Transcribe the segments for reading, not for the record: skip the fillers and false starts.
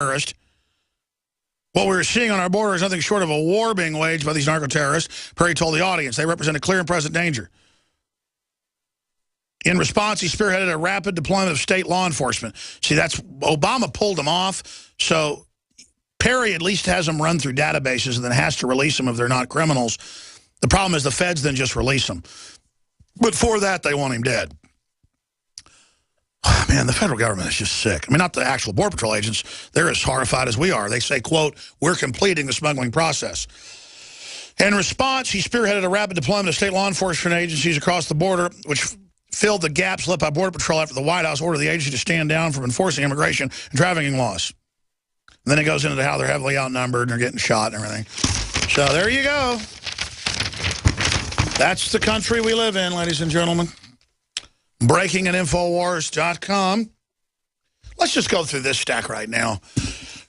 narco-terrorist. What we're seeing on our border is nothing short of a war being waged by these narco-terrorists, Perry told the audience. They represent a clear and present danger. In response, he spearheaded a rapid deployment of state law enforcement. See, that's Obama pulled them off, so Perry at least has them run through databases and then has to release them if they're not criminals. The problem is the feds then just release them. But for that, they want him dead. Man, the federal government is just sick. I mean, not the actual Border Patrol agents. They're as horrified as we are. They say, quote, we're completing the smuggling process. In response, he spearheaded a rapid deployment of state law enforcement agencies across the border, which filled the gaps left by Border Patrol after the White House ordered the agency to stand down from enforcing immigration and trafficking laws. And then it goes into how they're heavily outnumbered and they're getting shot and everything. So there you go. That's the country we live in, ladies and gentlemen. Breaking at Infowars.com. Let's just go through this stack right now.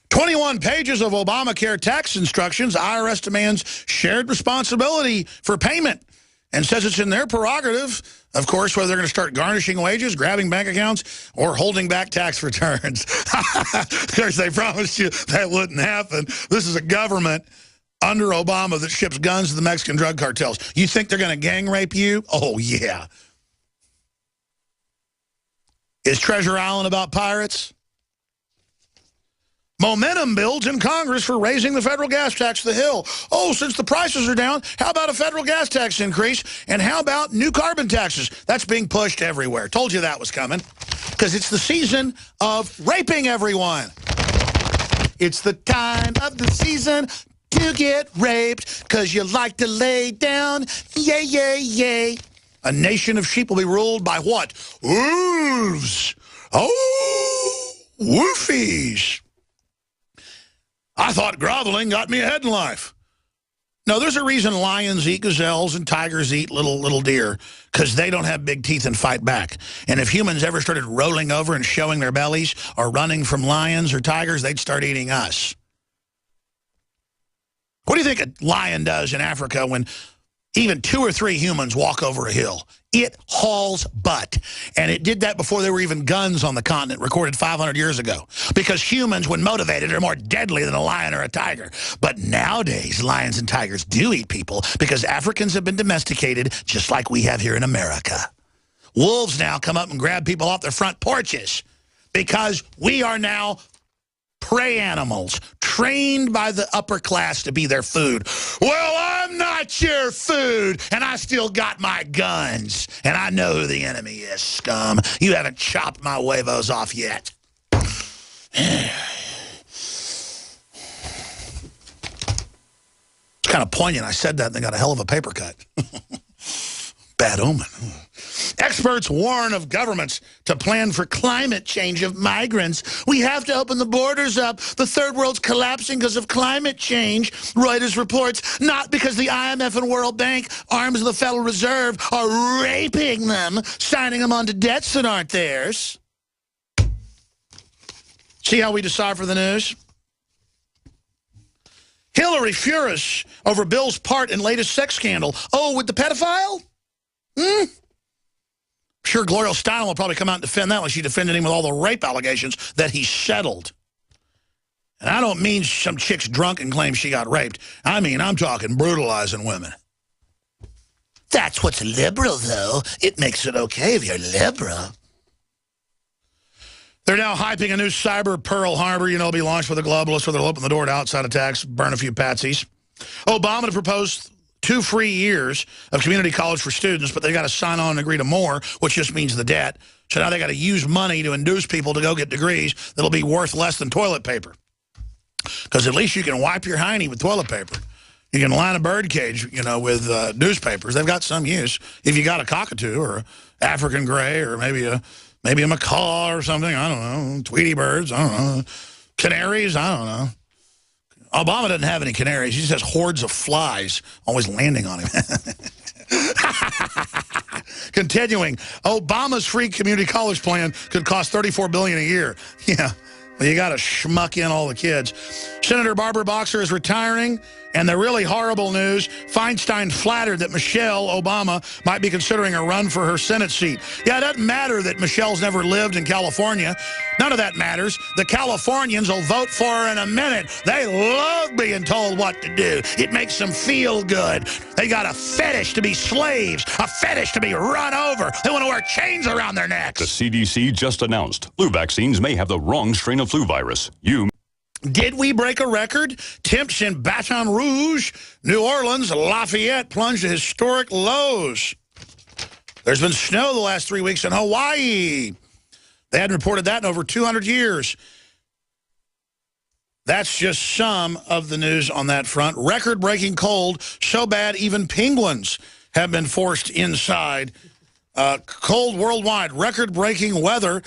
21 pages of Obamacare tax instructions. IRS demands shared responsibility for payment and says it's in their prerogative, of course, whether they're going to start garnishing wages, grabbing bank accounts, or holding back tax returns. Of course, they promised you that wouldn't happen. This is a government under Obama that ships guns to the Mexican drug cartels. You think they're going to gang rape you? Oh, yeah. Is Treasure Island about pirates? Momentum builds in Congress for raising the federal gas tax to the hill. Oh, since the prices are down, how about a federal gas tax increase? And how about new carbon taxes? That's being pushed everywhere. Told you that was coming. Because it's the season of raping everyone. It's the time of the season to get raped because you like to lay down. Yay, yay, yay. A nation of sheep will be ruled by what? Wolves. Oh, woofies. I thought groveling got me ahead in life. No, there's a reason lions eat gazelles and tigers eat little deer, because they don't have big teeth and fight back. And if humans ever started rolling over and showing their bellies or running from lions or tigers, they'd start eating us. What do you think a lion does in Africa when even 2 or 3 humans walk over a hill? It hauls butt. And it did that before there were even guns on the continent, recorded 500 years ago. Because humans, when motivated, are more deadly than a lion or a tiger. But nowadays, lions and tigers do eat people because Africans have been domesticated just like we have here in America. Wolves now come up and grab people off their front porches because we are now prey animals, trained by the upper class to be their food. Well, I'm not your food, and I still got my guns, and I know who the enemy is, scum. You haven't chopped my huevos off yet. It's kind of poignant. I said that, and they got a hell of a paper cut. Bad omen. Experts warn of governments to plan for climate change of migrants. We have to open the borders up. The third world's collapsing because of climate change, Reuters reports, not because the IMF and World Bank, arms of the Federal Reserve, are raping them, signing them onto debts that aren't theirs. See how we decipher the news? Hillary furious over Bill's part in latest sex scandal. Oh, with the pedophile? Sure, Gloria Steinem will probably come out and defend that when she defended him with all the rape allegations that he settled. And I don't mean some chick's drunk and claims she got raped. I mean, I'm talking brutalizing women. That's what's liberal, though. It makes it okay if you're liberal. They're now hyping a new cyber Pearl Harbor, you know, be launched with the globalists, where they'll open the door to outside attacks, burn a few patsies. Obama to propose 2 free years of community college for students, but they got to sign on and agree to more, which just means the debt. So now they got to use money to induce people to go get degrees that'll be worth less than toilet paper. Because at least you can wipe your hiney with toilet paper. You can line a bird cage, you know, with newspapers. They've got some use. If you got a cockatoo or an African gray or maybe a macaw or something, I don't know, Tweety birds, I don't know, canaries, I don't know. Obama doesn't have any canaries. He just has hordes of flies always landing on him. Continuing, Obama's free community college plan could cost $34 billion a year. Yeah, Well, you got to schmuck in all the kids. Senator Barbara Boxer is retiring, and the really horrible news, Feinstein flattered that Michelle Obama might be considering a run for her Senate seat. Yeah, it doesn't matter that Michelle's never lived in California. None of that matters. The Californians will vote for her in a minute. They love being told what to do. It makes them feel good. They got a fetish to be slaves, a fetish to be run over. They want to wear chains around their necks. The CDC just announced flu vaccines may have the wrong strain of flu virus. Did we break a record? Temps in Baton Rouge, New Orleans, Lafayette plunged to historic lows. There's been snow the last 3 weeks in Hawaii. They hadn't reported that in over 200 years. That's just some of the news on that front. Record-breaking cold, so bad even penguins have been forced inside. Cold worldwide, record-breaking weather.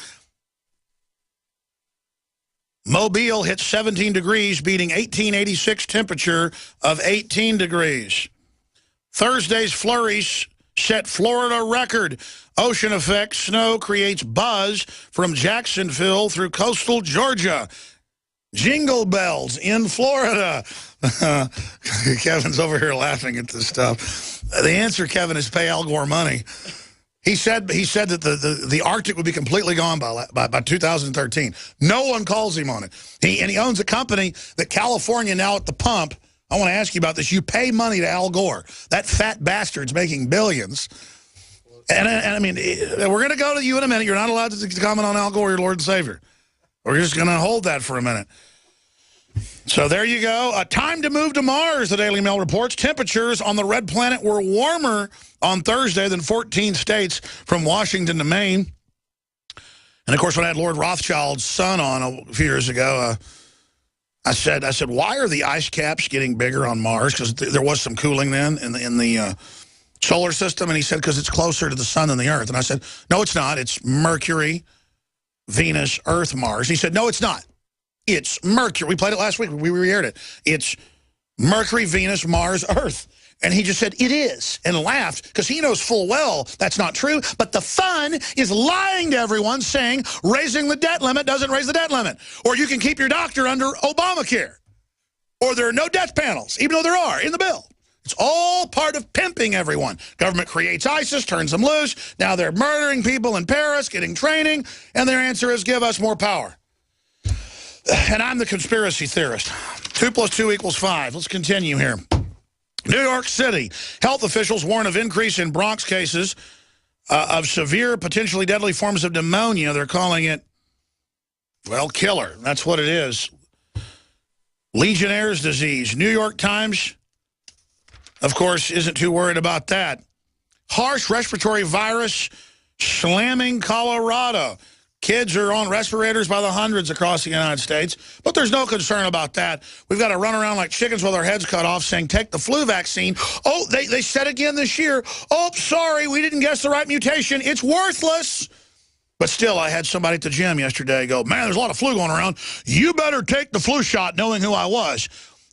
Mobile hit 17 degrees, beating 1886 temperature of 18 degrees. Thursday's flurries set Florida record. Ocean effect snow creates buzz from Jacksonville through coastal Georgia. Jingle bells in Florida. Kevin's over here laughing at this stuff. The answer, Kevin, is pay Al Gore money. He said that the Arctic would be completely gone by 2013. No one calls him on it. He owns a company that California now at the pump. I want to ask you about this. You pay money to Al Gore. That fat bastard's making billions. And I mean, we're going to go to you in a minute. You're not allowed to comment on Al Gore, your Lord and Savior. We're just going to hold that for a minute. So there you go. Time to move to Mars, the Daily Mail reports. Temperatures on the red planet were warmer on Thursday than 14 states from Washington to Maine. And, of course, when I had Lord Rothschild's son on a few years ago, I said, why are the ice caps getting bigger on Mars? Because there was some cooling then in the solar system. And he said, because it's closer to the sun than the Earth. And I said, no, it's not. It's Mercury, Venus, Earth, Mars. He said, no, it's not. It's Mercury. We played it last week. We re-aired it. It's Mercury, Venus, Mars, Earth. And he just said, it is, and laughed, because he knows full well that's not true. But the fun is lying to everyone, saying raising the debt limit doesn't raise the debt limit. Or you can keep your doctor under Obamacare. Or there are no death panels, even though there are in the bill. It's all part of pimping everyone. Government creates ISIS, turns them loose. Now they're murdering people in Paris, getting training, and their answer is give us more power. And I'm the conspiracy theorist. 2 + 2 = 5. Let's continue here. New York City. Health officials warn of increase in Bronx cases of severe, potentially deadly forms of pneumonia. They're calling it, well, killer. That's what it is. Legionnaire's disease. New York Times, of course, isn't too worried about that. Harsh respiratory virus slamming Colorado. Kids are on respirators by the hundreds across the United States, but there's no concern about that. We've got to run around like chickens with our heads cut off saying, take the flu vaccine. Oh, they said again this year, oh, sorry, we didn't guess the right mutation. It's worthless. But still, I had somebody at the gym yesterday go, man, there's a lot of flu going around. You better take the flu shot, knowing who I was.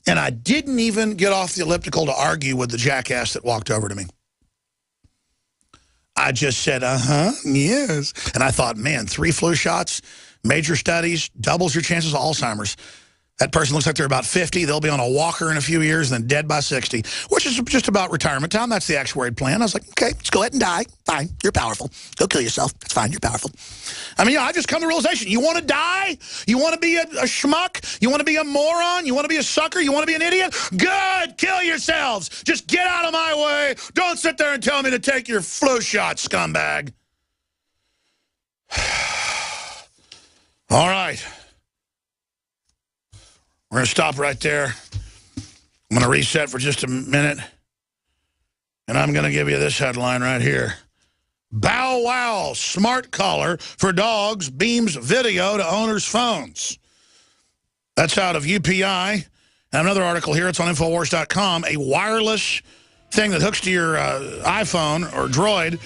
And I didn't even get off the elliptical to argue with the jackass that walked over to me. I just said, yes. And I thought, man, 3 flu shots, major studies, doubles your chances of Alzheimer's. That person looks like they're about 50. They'll be on a walker in a few years and then dead by 60, which is just about retirement time. That's the actuarial plan. I was like, okay, just go ahead and die. Fine, you're powerful. Go kill yourself. That's fine, you're powerful. I mean, I just come to the realization, you want to die? You want to be a schmuck? You want to be a moron? You want to be a sucker? You want to be an idiot? Good, kill yourselves. Just get out of my way. Don't sit there and tell me to take your flu shot, scumbag. All right. We're going to stop right there. I'm going to reset for just a minute. And I'm going to give you this headline right here. Bow Wow smart collar for dogs beams video to owners' phones. That's out of UPI. And another article here, it's on Infowars.com. A wireless thing that hooks to your iPhone or Droid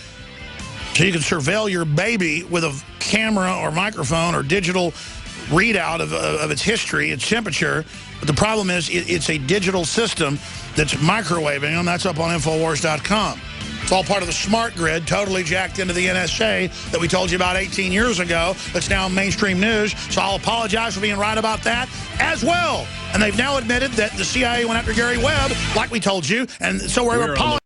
so you can surveil your baby with a camera or microphone or digital readout of its history, its temperature. But the problem is it's a digital system that's microwaving them. That's up on Infowars.com. It's all part of the smart grid, totally jacked into the NSA that we told you about 18 years ago. That's now mainstream news. So I'll apologize for being right about that as well. And they've now admitted that the CIA went after Gary Webb, like we told you, and so we're apologizing.